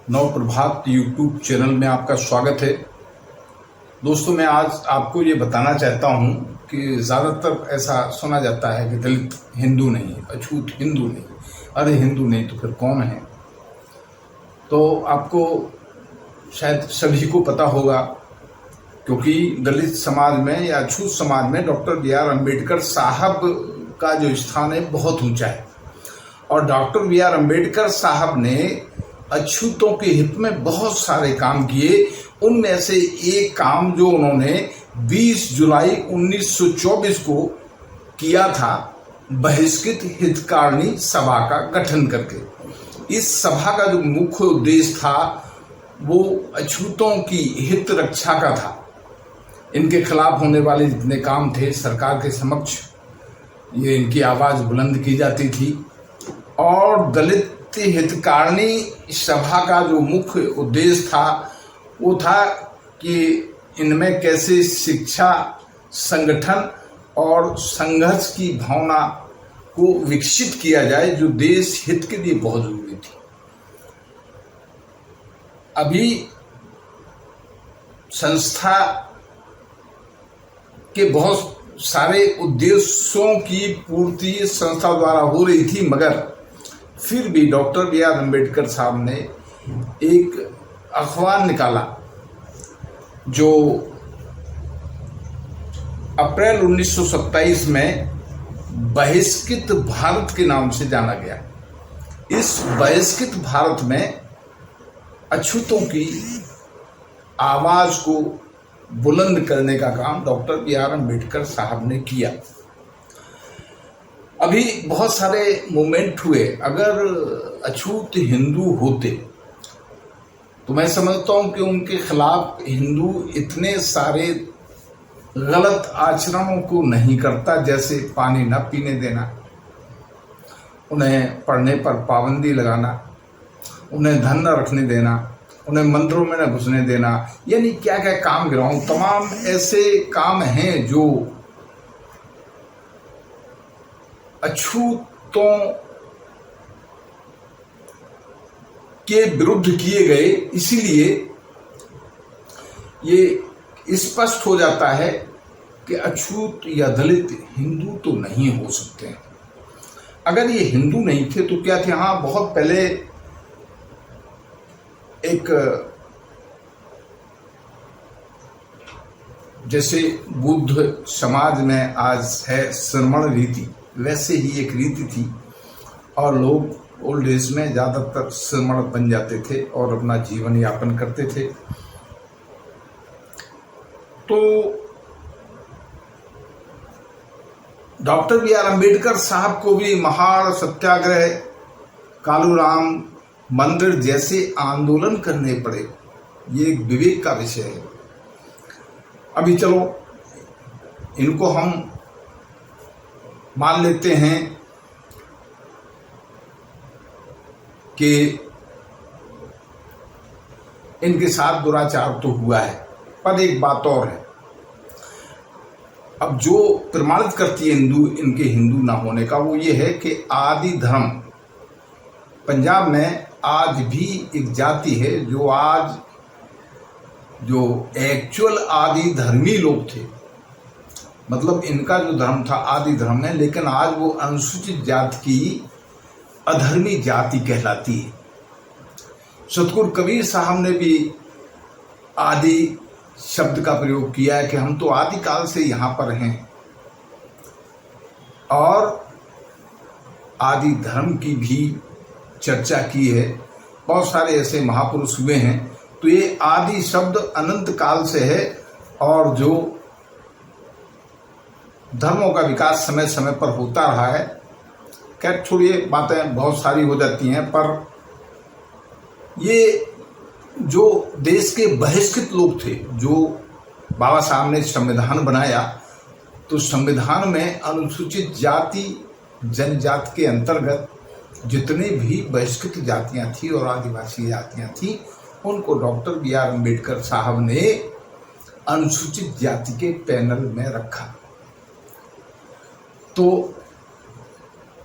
नव प्रभात YouTube channel में आपका स्वागत है। दोस्तों, मैं आज आपको ये बताना चाहता हूँ कि ज़्यादातर ऐसा सुना जाता है कि दलित हिंदू नहीं, अछूत हिंदू नहीं। अरे हिंदू नहीं तो फिर कौन है? तो आपको शायद सभी को पता होगा, क्योंकि दलित समाज में या अछूत समाज में डॉक्टर बी.आर. अम्बेडकर साहब का जो स्थान है बहुत ऊंचा है। और डॉक्टर बी.आर. अम्बेडकर साहब ने अछूतों के हित में बहुत सारे काम किए। उनमें से एक काम जो उन्होंने 20 जुलाई 1924 को किया था, बहिष्कृत हितकारिणी सभा का गठन करके। इस सभा का जो मुख्य उद्देश्य था वो अछूतों की हित रक्षा का था। इनके खिलाफ होने वाले जितने काम थे, सरकार के समक्ष ये इनकी आवाज बुलंद की जाती थी। और दलित हितकारिणी सभा का जो मुख्य उद्देश्य था वो था कि इनमें कैसे शिक्षा, संगठन और संघर्ष की भावना को विकसित किया जाए, जो देश हित के लिए बहुत जरूरी थी। अभी संस्था के बहुत सारे उद्देश्यों की पूर्ति संस्था द्वारा हो रही थी, मगर फिर भी डॉक्टर बी.आर. अम्बेडकर साहब ने एक अखबार निकाला जो अप्रैल 1927 में बहिष्कृत भारत के नाम से जाना गया। इस बहिष्कृत भारत में अछूतों की आवाज को बुलंद करने का काम डॉक्टर बी.आर. अम्बेडकर साहब ने किया। अभी बहुत सारे मूवमेंट हुए। अगर अछूत हिंदू होते तो मैं समझता हूं कि उनके खिलाफ हिंदू इतने सारे गलत आचरणों को नहीं करता, जैसे पानी न पीने देना, उन्हें पढ़ने पर पाबंदी लगाना, उन्हें धन न रखने देना, उन्हें मंदिरों में न घुसने देना, यानी क्या क्या काम गिराऊं। तमाम ऐसे काम हैं जो अछूतों के विरुद्ध किए गए। इसीलिए ये स्पष्ट हो जाता है कि अछूत या दलित हिंदू तो नहीं हो सकते। अगर ये हिंदू नहीं थे तो क्या थे? हाँ, बहुत पहले एक जैसे बुद्ध समाज में आज है श्रमण रीति, वैसे ही एक रीति थी। और लोग ओल्ड एज में ज़्यादातर श्रमण बन जाते थे और अपना जीवन यापन करते थे। तो डॉक्टर बी.आर. अम्बेडकर साहब को भी महाड़ सत्याग्रह, कालूराम मंदिर जैसे आंदोलन करने पड़े। ये एक विवेक का विषय है। अभी चलो इनको हम मान लेते हैं कि इनके साथ दुराचार तो हुआ है, पर एक बात और है। अब जो प्रमाणित करती है इनके हिंदू ना होने का, वो ये है कि आदि धर्म पंजाब में आज भी एक जाति है जो एक्चुअल आदि धर्मी लोग थे। मतलब इनका जो धर्म था आदि धर्म है, लेकिन आज वो अनुसूचित जाति की अधर्मी जाति कहलाती है। सतगुरु कबीर साहब ने भी आदि शब्द का प्रयोग किया है कि हम तो आदि काल से यहाँ पर हैं। और आदि धर्म की भी चर्चा की है। बहुत सारे ऐसे महापुरुष हुए हैं। तो ये आदि शब्द अनंत काल से है, और जो धर्मों का विकास समय समय पर होता रहा है। खैर छोड़िए, बातें बहुत सारी हो जाती हैं, पर ये जो देश के बहिष्कृत लोग थे, जो बाबा साहब ने संविधान बनाया, तो संविधान में अनुसूचित जाति जनजाति के अंतर्गत जितने भी बहिष्कृत जातियां थी और आदिवासी जातियां थी, उनको डॉक्टर बी.आर. अम्बेडकर साहब ने अनुसूचित जाति के पैनल में रखा। तो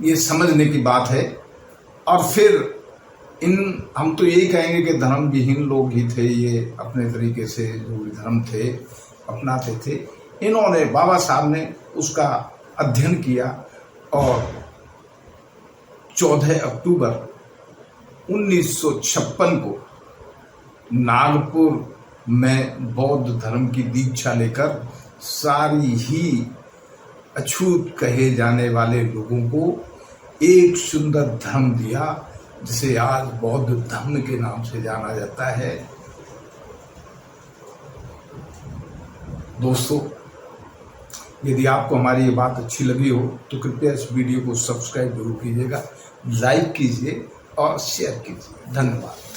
ये समझने की बात है। और फिर हम तो यही कहेंगे कि धर्म विहीन लोग ही थे ये, अपने तरीके से जो भी धर्म थे अपनाते थे। इन्होंने, बाबा साहब ने उसका अध्ययन किया और 14 अक्टूबर 1956 को नागपुर में बौद्ध धर्म की दीक्षा लेकर सारी ही अछूत कहे जाने वाले लोगों को एक सुंदर धर्म दिया, जिसे आज बौद्ध धर्म के नाम से जाना जाता है। दोस्तों, यदि आपको हमारी ये बात अच्छी लगी हो तो कृपया इस वीडियो को सब्सक्राइब जरूर कीजिएगा, लाइक कीजिए और शेयर कीजिए। धन्यवाद।